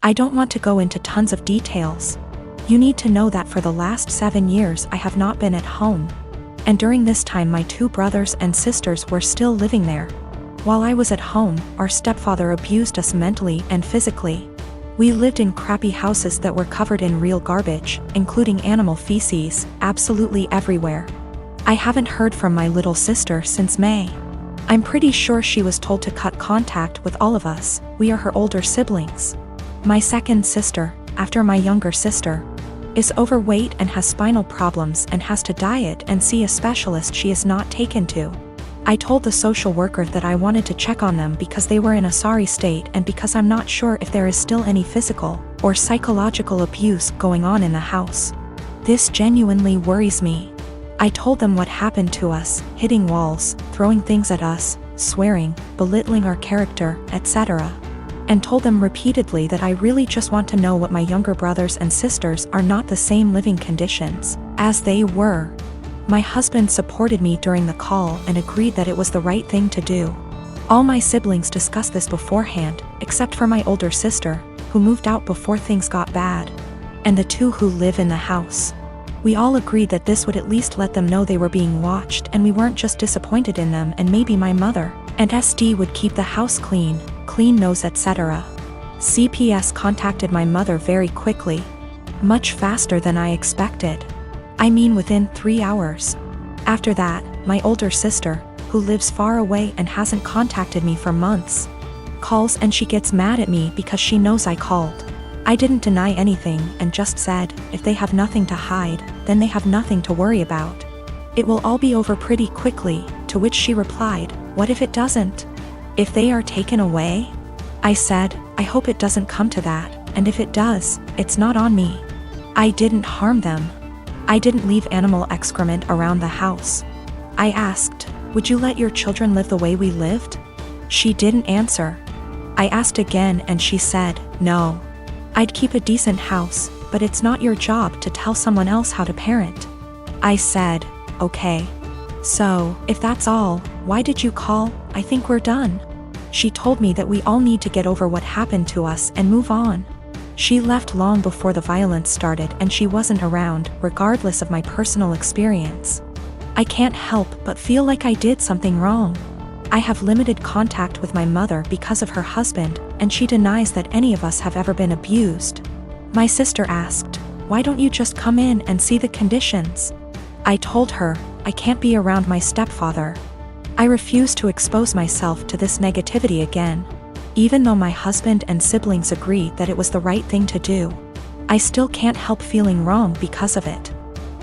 I don't want to go into tons of details. You need to know that for the last 7 years I have not been at home. And during this time my 2 brothers and sisters were still living there. While I was at home, our stepfather abused us mentally and physically. We lived in crappy houses that were covered in real garbage, including animal feces, absolutely everywhere. I haven't heard from my little sister since May. I'm pretty sure she was told to cut contact with all of us. We are her older siblings. My second sister, after my younger sister, is overweight and has spinal problems and has to diet and see a specialist she is not taken to. I told the social worker that I wanted to check on them because they were in a sorry state and because I'm not sure if there is still any physical or psychological abuse going on in the house. This genuinely worries me. I told them what happened to us, hitting walls, throwing things at us, swearing, belittling our character, etc. And told them repeatedly that I really just want to know what my younger brothers and sisters are not the same living conditions as they were. My husband supported me during the call and agreed that it was the right thing to do. All my siblings discussed this beforehand, except for my older sister, who moved out before things got bad, and the 2 who live in the house. We all agreed that this would at least let them know they were being watched and we weren't just disappointed in them, and maybe my mother and SD would keep the house clean nose, etc. CPS contacted my mother very quickly. Much faster than I expected. I mean within 3 hours. After that, my older sister, who lives far away and hasn't contacted me for months, calls and she gets mad at me because she knows I called. I didn't deny anything and just said, if they have nothing to hide, then they have nothing to worry about. It will all be over pretty quickly, to which she replied, what if it doesn't? If they are taken away? I said, I hope it doesn't come to that, and if it does, it's not on me. I didn't harm them. I didn't leave animal excrement around the house. I asked, would you let your children live the way we lived? She didn't answer. I asked again and she said, no. I'd keep a decent house, but it's not your job to tell someone else how to parent. I said, okay. So, if that's all, why did you call? I think we're done. She told me that we all need to get over what happened to us and move on. She left long before the violence started and she wasn't around, regardless of my personal experience. I can't help but feel like I did something wrong. I have limited contact with my mother because of her husband, and she denies that any of us have ever been abused. My sister asked, why don't you just come in and see the conditions? I told her, I can't be around my stepfather. I refuse to expose myself to this negativity again. Even though my husband and siblings agree that it was the right thing to do, I still can't help feeling wrong because of it.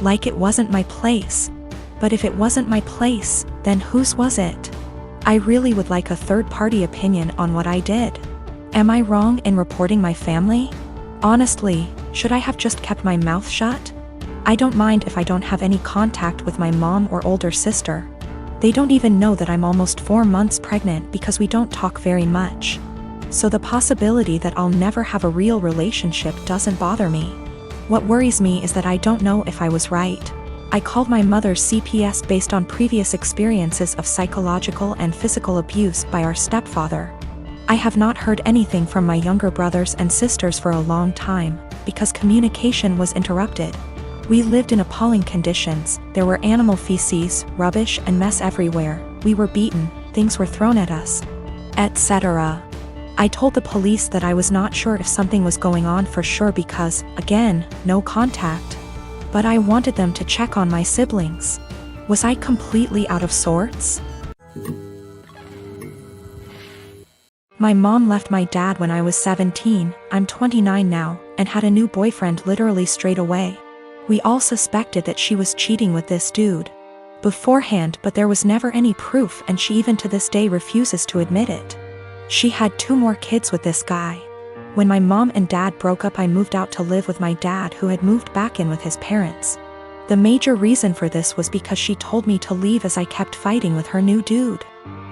Like it wasn't my place. But if it wasn't my place, then whose was it? I really would like a third-party opinion on what I did. Am I wrong in reporting my family? Honestly, should I have just kept my mouth shut? I don't mind if I don't have any contact with my mom or older sister. They don't even know that I'm almost 4 months pregnant because we don't talk very much. So the possibility that I'll never have a real relationship doesn't bother me. What worries me is that I don't know if I was right. I called my mother's CPS based on previous experiences of psychological and physical abuse by our stepfather. I have not heard anything from my younger brothers and sisters for a long time, because communication was interrupted. We lived in appalling conditions. There were animal feces, rubbish and mess everywhere. We were beaten, things were thrown at us, etc. I told the police that I was not sure if something was going on for sure because, again, no contact. But I wanted them to check on my siblings. Was I completely out of sorts? My mom left my dad when I was 17, I'm 29 now, and had a new boyfriend literally straight away. We all suspected that she was cheating with this dude beforehand, but there was never any proof, and she even to this day refuses to admit it. She had 2 more kids with this guy. When my mom and dad broke up, I moved out to live with my dad, who had moved back in with his parents. The major reason for this was because she told me to leave as I kept fighting with her new dude.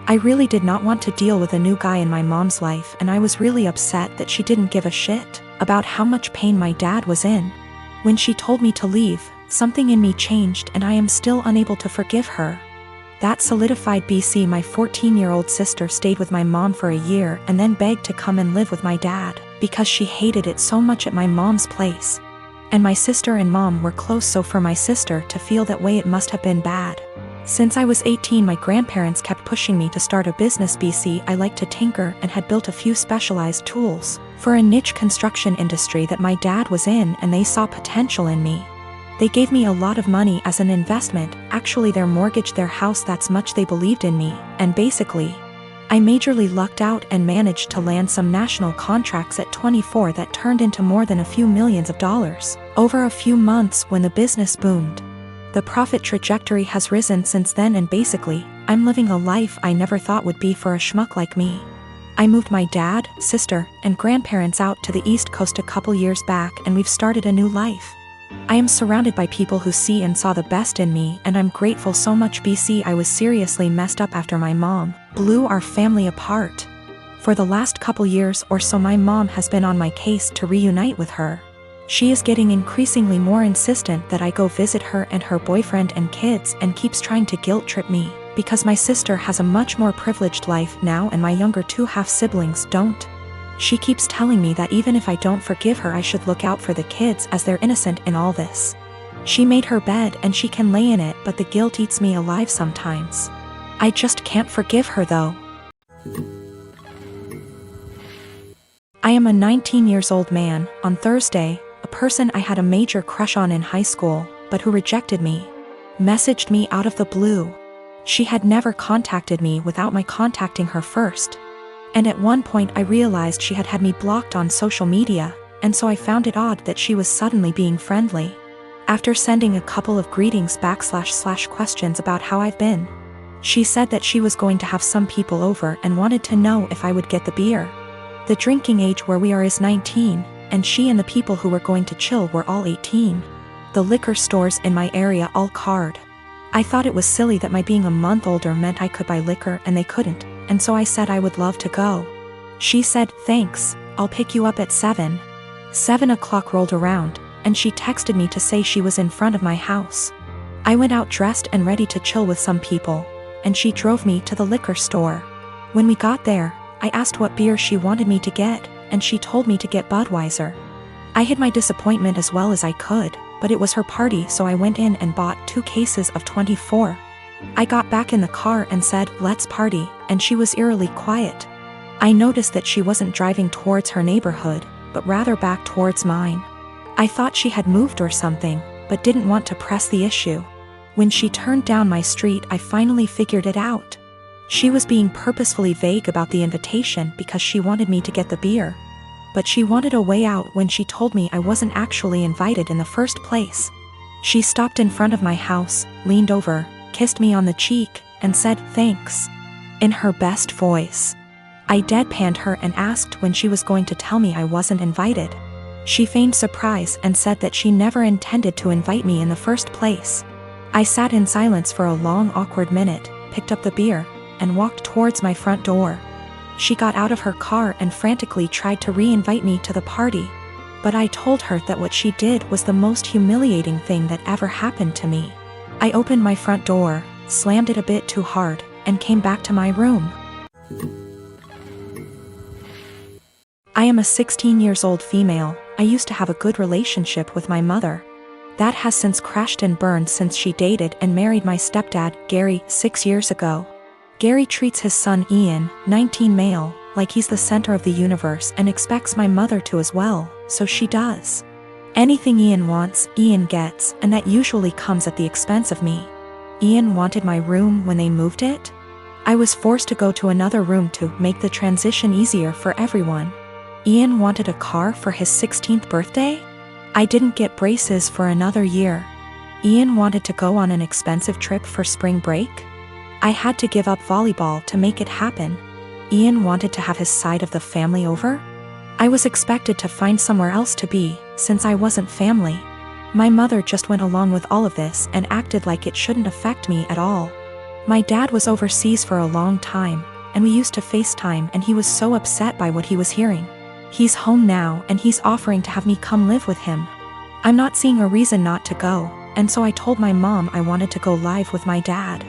I really did not want to deal with a new guy in my mom's life, and I was really upset that she didn't give a shit about how much pain my dad was in. When she told me to leave, something in me changed, and I am still unable to forgive her. That solidified BC. My 14-year-old sister stayed with my mom for a year and then begged to come and live with my dad. because she hated it so much at my mom's place. And my sister and mom were close, so for my sister to feel that way, it must have been bad. Since I was 18, my grandparents kept pushing me to start a business. I liked to tinker and had built a few specialized tools for a niche construction industry that my dad was in, and they saw potential in me. They gave me a lot of money as an investment. Actually, their mortgaged their house, that's much they believed in me, and basically, I majorly lucked out and managed to land some national contracts at 24 that turned into more than a few millions of dollars over a few months when the business boomed. The profit trajectory has risen since then, and basically, I'm living a life I never thought would be for a schmuck like me. I moved my dad, sister, and grandparents out to the East Coast a couple years back, and we've started a new life. I am surrounded by people who see and saw the best in me, and I'm grateful so much. I was seriously messed up after my mom blew our family apart. For the last couple years or so, my mom has been on my case to reunite with her. She is getting increasingly more insistent that I go visit her and her boyfriend and kids, and keeps trying to guilt trip me, because my sister has a much more privileged life now and my younger two half-siblings don't. She keeps telling me that even if I don't forgive her, I should look out for the kids as they're innocent in all this. She made her bed and she can lay in it, but the guilt eats me alive sometimes. I just can't forgive her though. I am a 19-year-old man. On Thursday, a person I had a major crush on in high school, but who rejected me, messaged me out of the blue. She had never contacted me without my contacting her first. And at one point I realized she had me blocked on social media, and so I found it odd that she was suddenly being friendly. After sending a couple of greetings / questions about how I've been, she said that she was going to have some people over and wanted to know if I would get the beer. The drinking age where we are is 19, and she and the people who were going to chill were all 18. The liquor stores in my area all card. I thought it was silly that my being a month older meant I could buy liquor and they couldn't, and so I said I would love to go. She said, "Thanks, I'll pick you up at 7. 7 o'clock rolled around, and she texted me to say she was in front of my house. I went out dressed and ready to chill with some people, and she drove me to the liquor store. When we got there, I asked what beer she wanted me to get, and she told me to get Budweiser. I hid my disappointment as well as I could, but it was her party, so I went in and bought 2 cases of 24. I got back in the car and said, "Let's party," and she was eerily quiet. I noticed that she wasn't driving towards her neighborhood, but rather back towards mine. I thought she had moved or something, but didn't want to press the issue. When she turned down my street, I finally figured it out. She was being purposefully vague about the invitation because she wanted me to get the beer. But she wanted a way out when she told me I wasn't actually invited in the first place. She stopped in front of my house, leaned over, kissed me on the cheek, and said, "Thanks," in her best voice. I deadpanned her and asked when she was going to tell me I wasn't invited. She feigned surprise and said that she never intended to invite me in the first place. I sat in silence for a long, awkward minute, picked up the beer, and walked towards my front door. She got out of her car and frantically tried to re-invite me to the party, but I told her that what she did was the most humiliating thing that ever happened to me. I opened my front door, slammed it a bit too hard, and came back to my room. I am a 16-year-old female. I used to have a good relationship with my mother. That has since crashed and burned since she dated and married my stepdad, Gary, 6 years ago. Gary treats his son Ian, 19 male, like he's the center of the universe and expects my mother to as well, so she does. Anything Ian wants, Ian gets, and that usually comes at the expense of me. Ian wanted my room when they moved it. I was forced to go to another room to make the transition easier for everyone. Ian wanted a car for his 16th birthday. I didn't get braces for another year. Ian wanted to go on an expensive trip for spring break. I had to give up volleyball to make it happen. Ian wanted to have his side of the family over. I was expected to find somewhere else to be, since I wasn't family. My mother just went along with all of this and acted like it shouldn't affect me at all. My dad was overseas for a long time, and we used to FaceTime, and he was so upset by what he was hearing. He's home now and he's offering to have me come live with him. I'm not seeing a reason not to go, and so I told my mom I wanted to go live with my dad.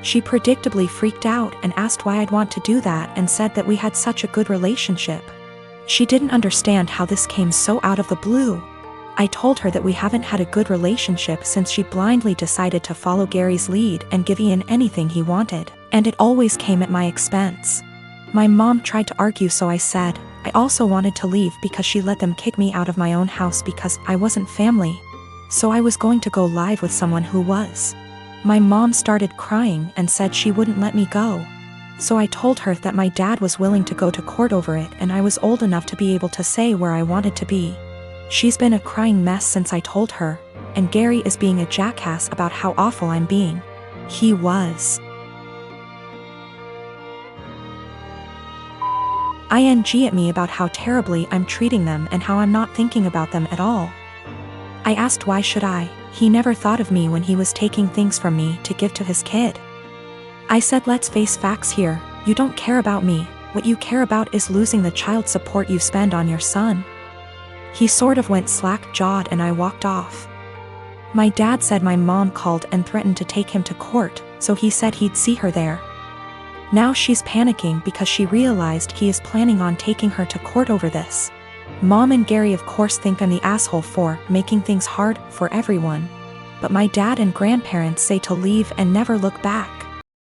She predictably freaked out and asked why I'd want to do that and said that we had such a good relationship. She didn't understand how this came so out of the blue. I told her that we haven't had a good relationship since she blindly decided to follow Gary's lead and give Ian anything he wanted, and it always came at my expense. My mom tried to argue, so I said I also wanted to leave because she let them kick me out of my own house because I wasn't family. So I was going to go live with someone who was. My mom started crying and said she wouldn't let me go. So I told her that my dad was willing to go to court over it and I was old enough to be able to say where I wanted to be. She's been a crying mess since I told her, and Gary is being a jackass about how awful I'm being. He was. ING at me about how terribly I'm treating them and how I'm not thinking about them at all. I asked why should I. He never thought of me when he was taking things from me to give to his kid. I said let's face facts here, you don't care about me, what you care about is losing the child support you spend on your son. He sort of went slack-jawed and I walked off. My dad said my mom called and threatened to take him to court, so he said he'd see her there. Now she's panicking because she realized he is planning on taking her to court over this. Mom and Gary of course think I'm the asshole for making things hard for everyone. But my dad and grandparents say to leave and never look back.